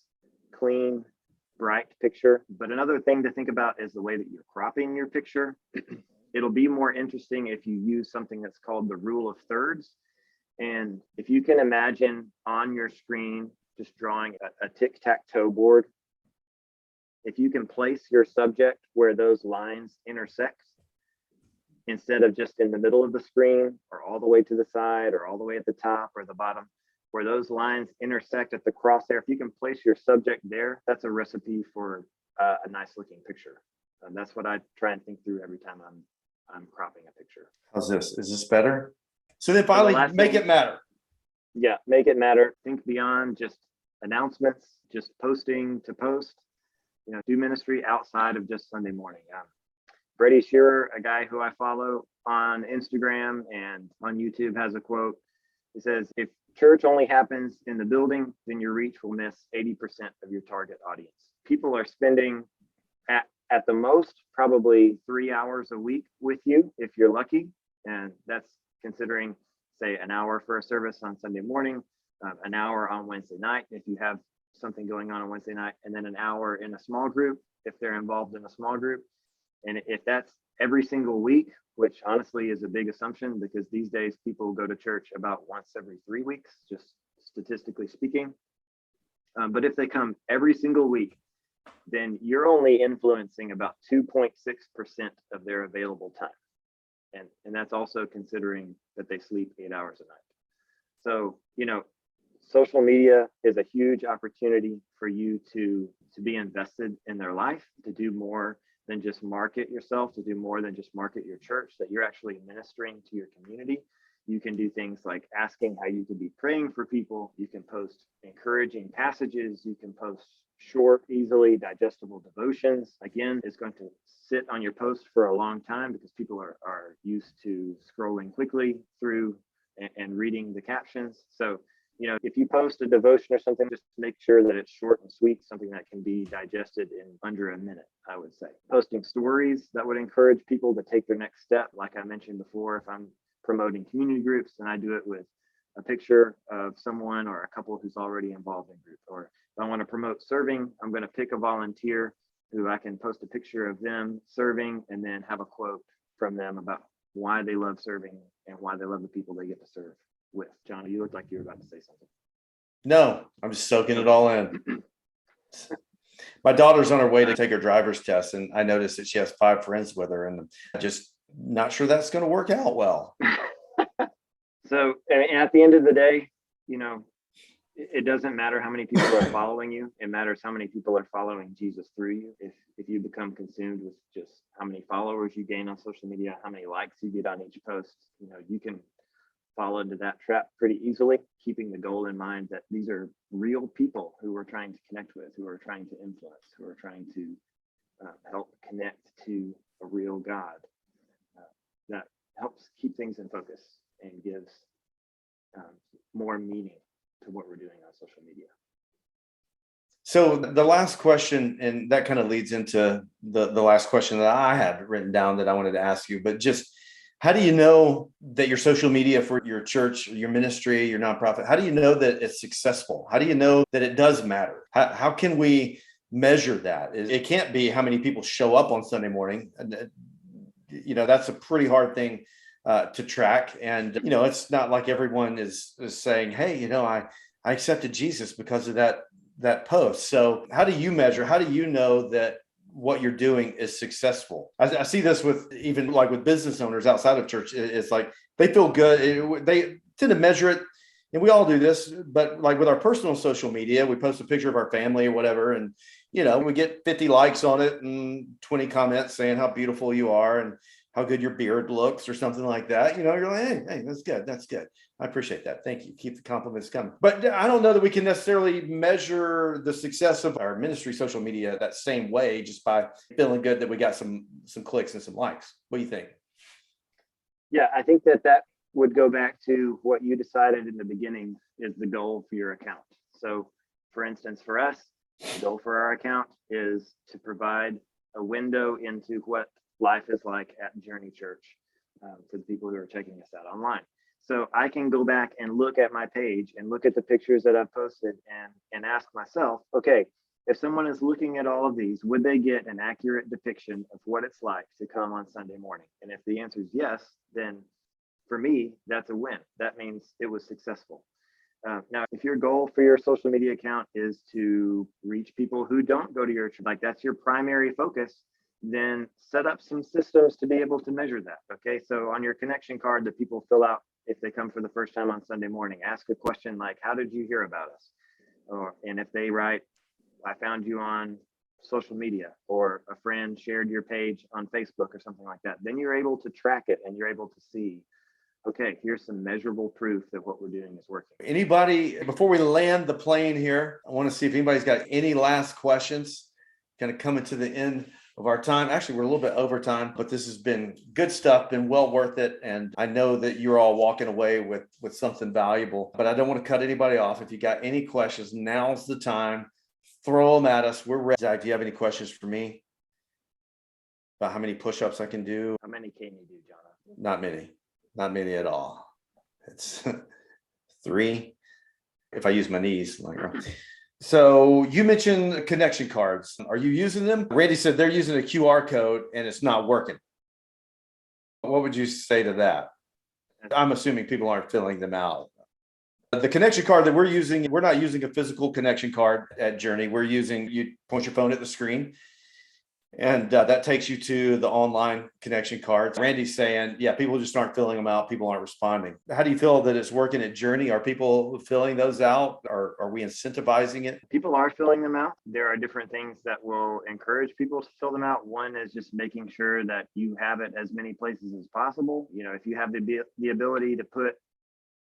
Speaker 2: clean, bright picture. But another thing to think about is the way that you're cropping your picture. It'll be more interesting if you use something that's called the rule of thirds. And if you can imagine on your screen, just drawing a tic-tac-toe board, if you can place your subject where those lines intersect, instead of just in the middle of the screen or all the way to the side or all the way at the top or the bottom, where those lines intersect at the crosshair, if you can place your subject there, that's a recipe for a nice looking picture. And that's what I try and think through every time I'm cropping a picture.
Speaker 1: How's this? Is this better? So then finally, make it matter.
Speaker 2: Yeah, make it matter. Think beyond just announcements, just posting to post. Do ministry outside of just Sunday morning. Brady Shearer, a guy who I follow on Instagram and on YouTube, has a quote. He says, if church only happens in the building, then your reach will miss 80% of your target audience. People are spending at the most, probably 3 hours a week with you, if you're lucky. And that's considering, say, an hour for a service on Sunday morning, an hour on Wednesday night, if you have something going on Wednesday night, and then an hour in a small group, if they're involved in a small group. And if that's every single week, which honestly is a big assumption because these days people go to church about once every 3 weeks, just statistically speaking. But if they come every single week, then you're only influencing about 2.6% of their available time. And that's also considering that they sleep 8 hours a night. So, social media is a huge opportunity for you to be invested in their life, to do more than just market yourself, to do more than just market your church, that you're actually ministering to your community. You can do things like asking how you could be praying for people. You can post encouraging passages. You can post short, easily digestible devotions. Again, it's going to sit on your post for a long time because people are used to scrolling quickly through and reading the captions. So, if you post a devotion or something, just make sure that it's short and sweet, something that can be digested in under a minute, I would say. Posting stories that would encourage people to take their next step. Like I mentioned before, if I'm promoting community groups, then I do it with a picture of someone or a couple who's already involved in group. Or if I want to promote serving, I'm going to pick a volunteer who I can post a picture of them serving and then have a quote from them about why they love serving and why they love the people they get to serve with. John, you look like you were about to say something.
Speaker 1: No, I'm just soaking it all in. My daughter's on her way to take her driver's test, and I noticed that she has 5 friends with her, and I'm just not sure that's going to work out well.
Speaker 2: So, and at the end of the day, it doesn't matter how many people are following you. It matters how many people are following Jesus through you. If you become consumed with just how many followers you gain on social media, how many likes you get on each post, you can fall into that trap pretty easily, keeping the goal in mind that these are real people who we're trying to connect with, who are trying to influence, who are trying to help connect to a real God. That helps keep things in focus and gives more meaning to what we're doing on social media.
Speaker 1: So the last question, and that kind of leads into the last question that I had written down that I wanted to ask you, but just how do you know that your social media for your church, your ministry, your nonprofit, how do you know that it's successful? How do you know that it does matter? How can we measure that? It can't be how many people show up on Sunday morning. That's a pretty hard thing to track. And, it's not like everyone is saying, hey, I accepted Jesus because of that post. So how do you measure? How do you know that what you're doing is successful. I see this with even like with business owners outside of church. It's like they feel good. They tend to measure it. And we all do this, but like with our personal social media, we post a picture of our family or whatever. And, we get 50 likes on it and 20 comments saying how beautiful you are and how good your beard looks or something like that. You're like, hey, that's good. That's good. I appreciate that. Thank you. Keep the compliments coming. But I don't know that we can necessarily measure the success of our ministry social media that same way, just by feeling good that we got some clicks and some likes. What do you think?
Speaker 2: Yeah, I think that would go back to what you decided in the beginning is the goal for your account. So for instance, for us, the goal for our account is to provide a window into what life is like at Journey Church for the people who are checking us out online. So I can go back and look at my page and look at the pictures that I've posted and ask myself, okay, if someone is looking at all of these, would they get an accurate depiction of what it's like to come on Sunday morning? And if the answer is yes, then for me, that's a win. That means it was successful. Now, if your goal for your social media account is to reach people who don't go to your church, like that's your primary focus, then set up some systems to be able to measure that. Okay, so on your connection card that people fill out if they come for the first time on Sunday morning, ask a question like, how did you hear about us? And if they write, I found you on social media, or a friend shared your page on Facebook or something like that, then you're able to track it and you're able to see, okay, here's some measurable proof that what we're doing is working.
Speaker 1: Anybody, before we land the plane here, I want to see if anybody's got any last questions. Kind of coming to the end of our time. Actually, we're a little bit over time, but this has been good stuff, been well worth it. And I know that you're all walking away with something valuable, but I don't want to cut anybody off. If you got any questions, now's the time. Throw them at us. We're ready. Zach, do you have any questions for me about how many push-ups I can do?
Speaker 2: How many can you do, Jonathan?
Speaker 1: Not many at all. It's 3 if I use my knees. So you mentioned connection cards. Are you using them? Randy said they're using a QR code and it's not working. What would you say to that? I'm assuming people aren't filling them out. The connection card that we're using, we're not using a physical connection card at Journey. You point your phone at the screen and that takes you to the online connection cards. Randy's saying, yeah, people just aren't filling them out. People aren't responding. How do you feel that it's working at Journey? Are people filling those out? Are we incentivizing it?
Speaker 2: People are filling them out. There are different things that will encourage people to fill them out. One is just making sure that you have it as many places as possible. If you have the ability to put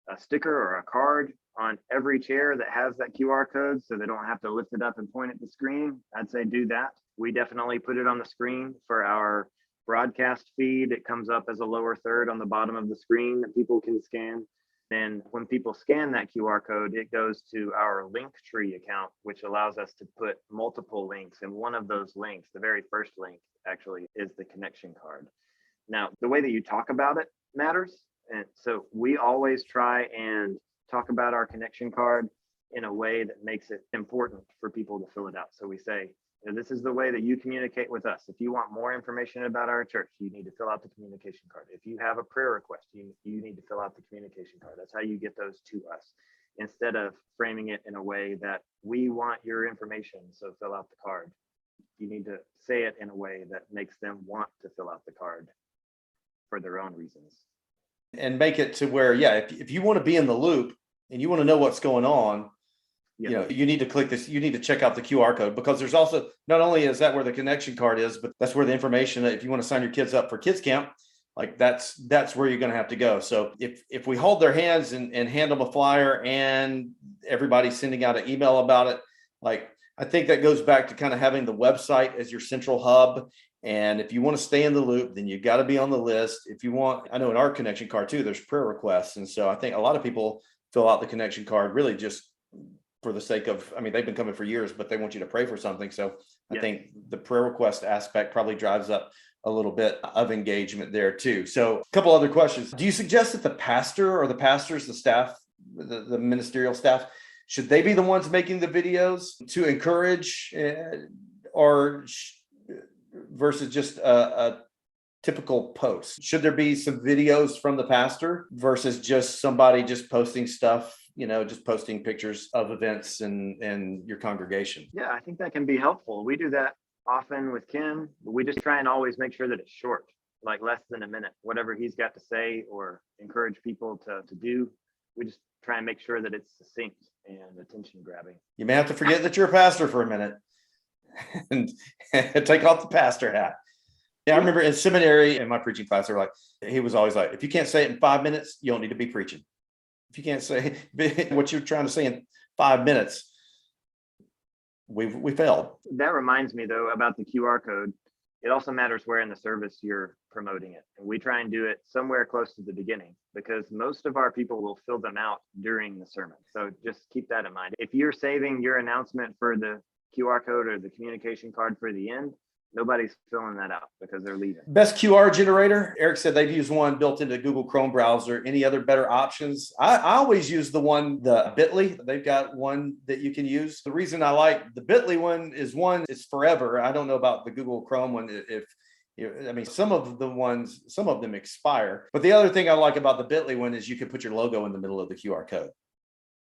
Speaker 2: a sticker or a card on every chair that has that QR code so they don't have to lift it up and point at the screen, I'd say do that. We definitely put it on the screen for our broadcast feed. It comes up as a lower third on the bottom of the screen that people can scan. Then when people scan that QR code, it goes to our Linktree account, which allows us to put multiple links. And one of those links, the very first link actually, is the connection card. Now, the way that you talk about it matters. And so we always try and talk about our connection card in a way that makes it important for people to fill it out. So we say, this is the way that you communicate with us. If you want more information about our church, you need to fill out the communication card. If you have a prayer request, you need to fill out the communication card. That's how you get those to us, instead of framing it in a way that we want your information, so fill out the card. You need to say it in a way that makes them want to fill out the card for their own reasons.
Speaker 1: And make it to where, yeah, if you want to be in the loop and you want to know what's going on, you need to click this, you need to check out the QR code, because there's also, not only is that where the connection card is, but that's where the information, if you want to sign your kids up for kids camp, like that's where you're going to have to go. So if we hold their hands and hand them a flyer and everybody's sending out an email about it, like I think that goes back to kind of having the website as your central hub. And if you want to stay in the loop, then you've got to be on the list. If you want, I know in our connection card too, there's prayer requests. And so I think a lot of people fill out the connection card really just for the sake of, they've been coming for years, but they want you to pray for something. So I think the prayer request aspect probably drives up a little bit of engagement there too. So a couple other questions. Do you suggest that the pastor or the pastors, the staff, the ministerial staff, should they be the ones making the videos to encourage versus just a typical post? Should there be some videos from the pastor versus just somebody just posting stuff, just posting pictures of events and your congregation?
Speaker 2: Yeah, I think that can be helpful. We do that often with Ken. We just try and always make sure that it's short, like less than a minute, whatever he's got to say or encourage people to do. We just try and make sure that it's succinct and attention grabbing.
Speaker 1: You may have to forget that you're a pastor for a minute and take off the pastor hat. Yeah, I remember in seminary in my preaching class, he was always like, if you can't say it in 5 minutes, you don't need to be preaching. If you can't say what you're trying to say in 5 minutes, we failed.
Speaker 2: That reminds me though about the QR code. It also matters where in the service you're promoting it. And we try and do it somewhere close to the beginning because most of our people will fill them out during the sermon. So just keep that in mind. If you're saving your announcement for the QR code or the communication card for the end, nobody's filling that out because they're leaving.
Speaker 1: Best QR generator. Eric said they've used one built into Google Chrome browser. Any other better options? I always use the Bitly. They've got one that you can use. The reason I like the Bitly one is it's forever. I don't know about the Google Chrome one. Some of them expire. But the other thing I like about the Bitly one is you can put your logo in the middle of the QR code,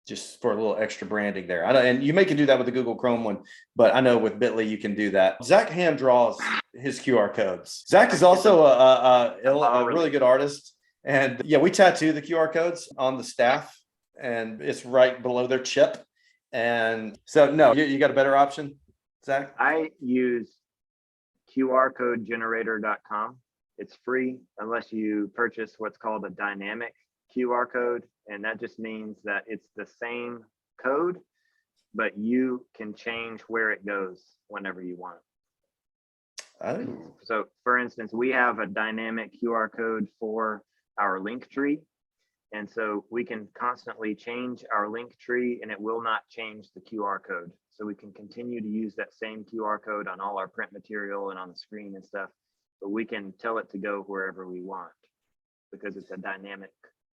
Speaker 1: just for a little extra branding there. And you can do that with the Google Chrome one, but I know with Bitly you can do that. Zach hand draws his QR codes. Zach is also a really good artist. And yeah, we tattoo the QR codes on the staff and it's right below their chip. And so, no, you got a better option, Zach?
Speaker 2: I use qrcodegenerator.com. It's free unless you purchase what's called a dynamic QR code. And that just means that it's the same code, but you can change where it goes whenever you want.
Speaker 1: Oh.
Speaker 2: So for instance, we have a dynamic QR code for our link tree. And so we can constantly change our link tree and it will not change the QR code. So we can continue to use that same QR code on all our print material and on the screen and stuff, but we can tell it to go wherever we want because it's a dynamic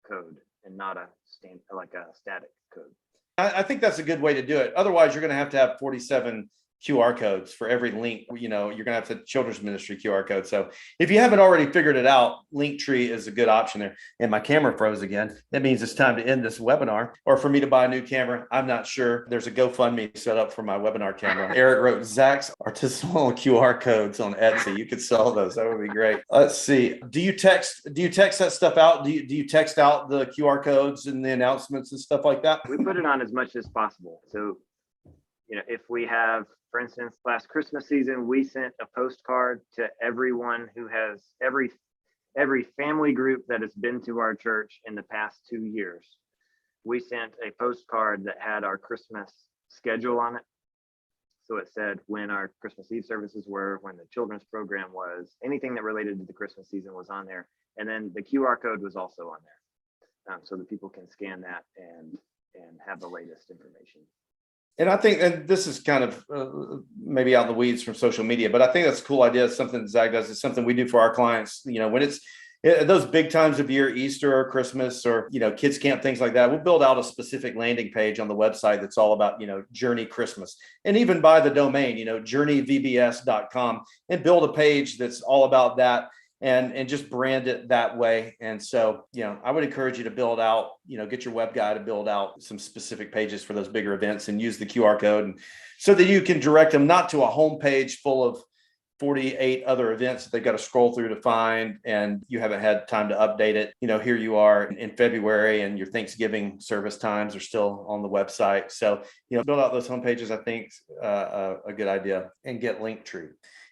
Speaker 2: code and not a static code.
Speaker 1: I think that's a good way to do it. Otherwise, you're going to have 47 QR codes for every link. You're going to have the children's ministry QR code. So if you haven't already figured it out, Linktree is a good option there. And my camera froze again. That means it's time to end this webinar or for me to buy a new camera. I'm not sure. There's a GoFundMe set up for my webinar camera. Eric wrote Zach's artisanal QR codes on Etsy. You could sell those. That would be great. Let's see. Do you text that stuff out? Do you text out the QR codes and the announcements and stuff like that?
Speaker 2: We put it on as much as possible. So, if we have, for instance, last Christmas season, we sent a postcard to everyone who has every family group that has been to our church in the past 2 years. We sent a postcard that had our Christmas schedule on it. So it said when our Christmas Eve services were, when the children's program was, anything that related to the Christmas season was on there. And then the QR code was also on there. So that people can scan that and have the latest information.
Speaker 1: And I think, and this is kind of maybe out in the weeds from social media, but I think that's a cool idea. It's something Zach does. It's something we do for our clients. When it's those big times of year, Easter or Christmas or, kids camp, things like that, we'll build out a specific landing page on the website that's all about, Journey Christmas, and even buy the domain, journeyvbs.com and build a page that's all about that. And just brand it that way. And so, I would encourage you to build out, get your web guy to build out some specific pages for those bigger events and use the QR code and so that you can direct them not to a homepage full of 48 other events that they've got to scroll through to find and you haven't had time to update it. Here you are in February and your Thanksgiving service times are still on the website. So, build out those homepages, I think a good idea, and get Linktree.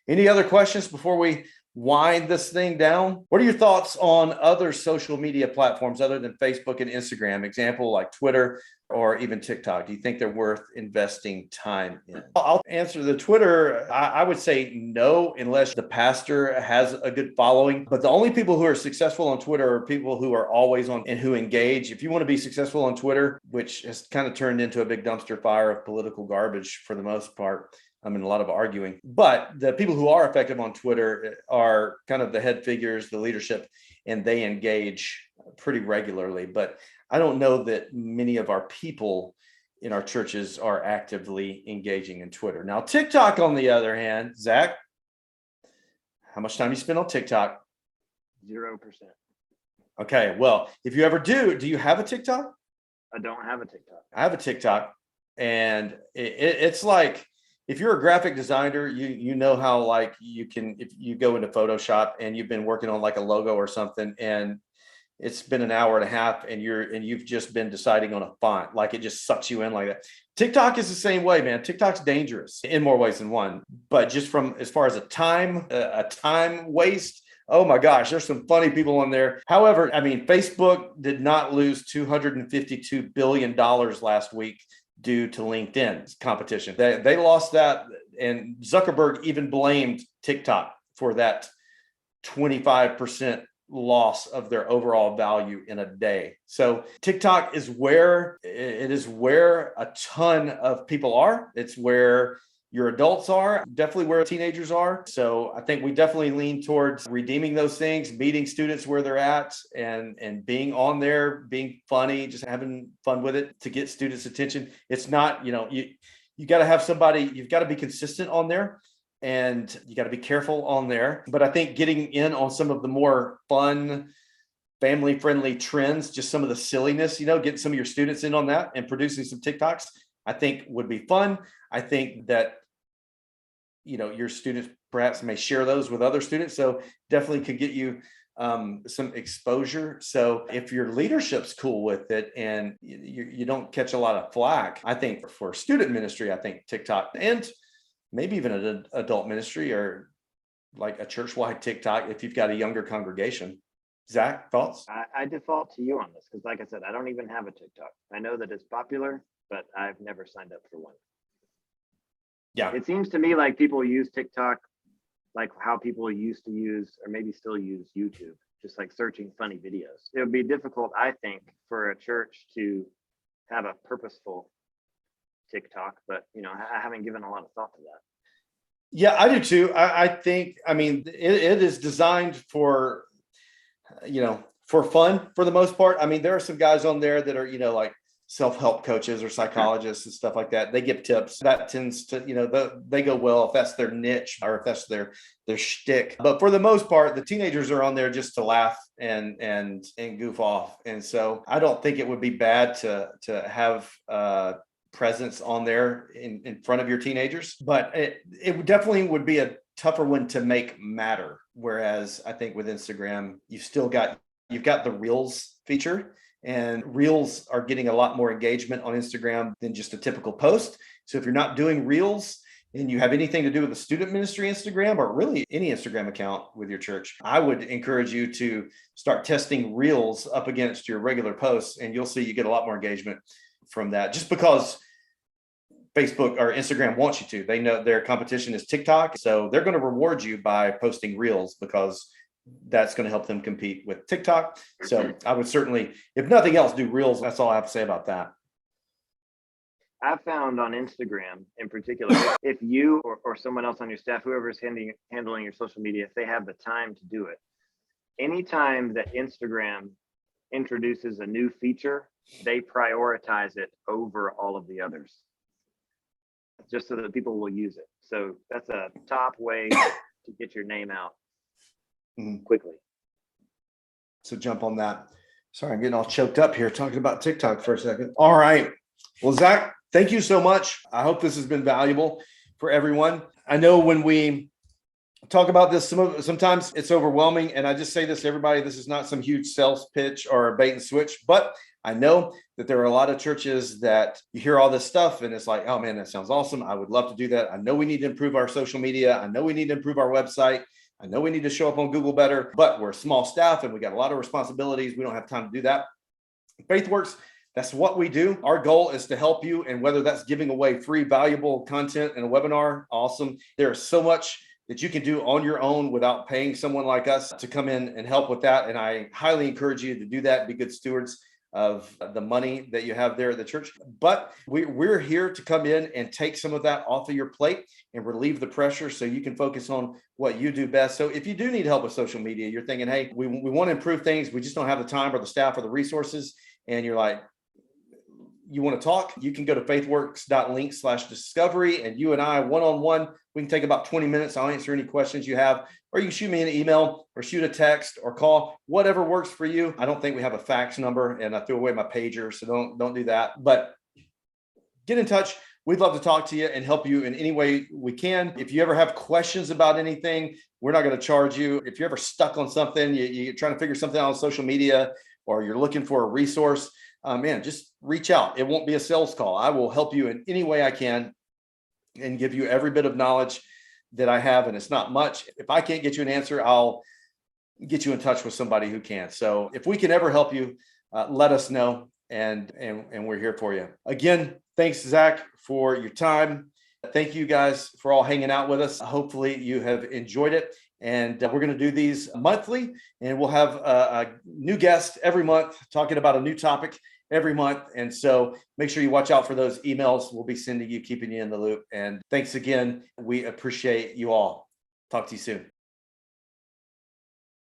Speaker 1: Any other questions before we wind this thing down? What are your thoughts on other social media platforms other than Facebook and Instagram? Example like Twitter or even TikTok. Do you think they're worth investing time in? I'll answer the Twitter. I would say no, unless the pastor has a good following. But the only people who are successful on Twitter are people who are always on and who engage. If you want to be successful on Twitter, which has kind of turned into a big dumpster fire of political garbage for the most part, a lot of arguing, but the people who are effective on Twitter are kind of the head figures, the leadership, and they engage pretty regularly. But I don't know that many of our people in our churches are actively engaging in Twitter. Now, TikTok, on the other hand, Zach, how much time you spend on TikTok?
Speaker 2: 0%.
Speaker 1: Okay. Well, if you ever do you have a TikTok?
Speaker 2: I don't have a TikTok.
Speaker 1: I have a TikTok, and it's like, if you're a graphic designer, you know how like you can, if you go into Photoshop and you've been working on like a logo or something, and it's been an hour and a half and you've just been deciding on a font, like it just sucks you in like that. TikTok is the same way, man. TikTok's dangerous in more ways than one, but just from as far as a time waste, oh my gosh, there's some funny people on there. However, I mean, Facebook did not lose $252 billion last week due to LinkedIn's competition. They lost that, and Zuckerberg even blamed TikTok for that 25% loss of their overall value in a day. So TikTok is where a ton of people are. It's where your adults are, definitely where teenagers are. So I think we definitely lean towards redeeming those things, meeting students where they're at, and being on there, being funny, just having fun with it to get students' attention. It's not, you got to have somebody, you've got to be consistent on there, and you got to be careful on there. But I think getting in on some of the more fun, family-friendly trends, just some of the silliness, getting some of your students in on that and producing some TikToks, I think would be fun. I think that, your students perhaps may share those with other students. So definitely could get you some exposure. So if your leadership's cool with it and you don't catch a lot of flack, I think for student ministry, I think TikTok, and maybe even an adult ministry, or like a church-wide TikTok if you've got a younger congregation. Zach, thoughts?
Speaker 2: I default to you on this because, like I said, I don't even have a TikTok. I know that it's popular, but I've never signed up for one.
Speaker 1: Yeah.
Speaker 2: It seems to me like people use TikTok like how people used to use, or maybe still use, YouTube, just like searching funny videos. It would be difficult, I think, for a church to have a purposeful TikTok, but I haven't given a lot of thought to that.
Speaker 1: Yeah, I do too. I think, it is designed for, for fun for the most part. I mean, there are some guys on there that are, like self-help coaches or psychologists and stuff like that. They give tips that tends to, they go well if that's their niche or if that's their shtick. But for the most part, the teenagers are on there just to laugh and goof off. And so I don't think it would be bad to have presence on there in front of your teenagers, but it definitely would be a tougher one to make matter. Whereas I think with Instagram, you've got the Reels feature, and Reels are getting a lot more engagement on Instagram than just a typical post. So if you're not doing Reels and you have anything to do with the student ministry Instagram, or really any Instagram account with your church, I would encourage you to start testing Reels up against your regular posts, and you'll see you get a lot more engagement from that, just because Facebook or Instagram wants you to. They know their competition is TikTok, so they're going to reward you by posting Reels because that's going to help them compete with TikTok. So I would certainly, if nothing else, do Reels. That's all I have to say about that.
Speaker 2: I've found on Instagram in particular, if you or someone else on your staff, whoever's handling your social media, if they have the time to do it, anytime that Instagram introduces a new feature, they prioritize it over all of the others, just so that people will use it. So that's a top way to get your name out quickly.
Speaker 1: So jump on that. Sorry, I'm getting all choked up here talking about TikTok for a second. All right. Well, Zach, thank you so much. I hope this has been valuable for everyone. I know when we talk about this, sometimes it's overwhelming. And I just say this to everybody, this is not some huge sales pitch or a bait and switch, but I know that there are a lot of churches that you hear all this stuff and it's like, oh man, that sounds awesome. I would love to do that. I know we need to improve our social media. I know we need to improve our website. I know we need to show up on Google better, but we're a small staff and we got a lot of responsibilities. We don't have time to do that. FaithWorks, that's what we do. Our goal is to help you. And whether that's giving away free, valuable content in a webinar, awesome. There's so much that you can do on your own without paying someone like us to come in and help with that. And I highly encourage you to do that. Be good stewards of the money that you have there at the church. But we're here to come in and take some of that off of your plate and relieve the pressure so you can focus on what you do best. So if you do need help with social media, you're thinking, hey, we want to improve things, we just don't have the time or the staff or the resources, and you're like, you want to talk, you can go to faithworks.link/discovery, and you and I one-on-one, we can take about 20 minutes. I'll answer any questions you have, or you can shoot me an email or shoot a text or call, whatever works for you. I don't think we have a fax number, and I threw away my pager, so don't do that. But get in touch. we'd love to talk to you and help you in any way we can. If you ever have questions about anything, we're not going to charge you. If you're ever stuck on something, you're trying to figure something out on social media, or you're looking for a resource, man, just reach out. It won't be a sales call. I will help you in any way I can and give you every bit of knowledge that I have. And it's not much. If I can't get you an answer, I'll get you in touch with somebody who can. So if we can ever help you, let us know. And we're here for you. Again, thanks, Zach, for your time. Thank you guys for all hanging out with us. Hopefully you have enjoyed it. And we're going to do these monthly, and we'll have a new guest every month talking about a new topic every month. And so make sure you watch out for those emails we'll be sending you, keeping you in the loop. And thanks again. We appreciate you all. Talk to you soon.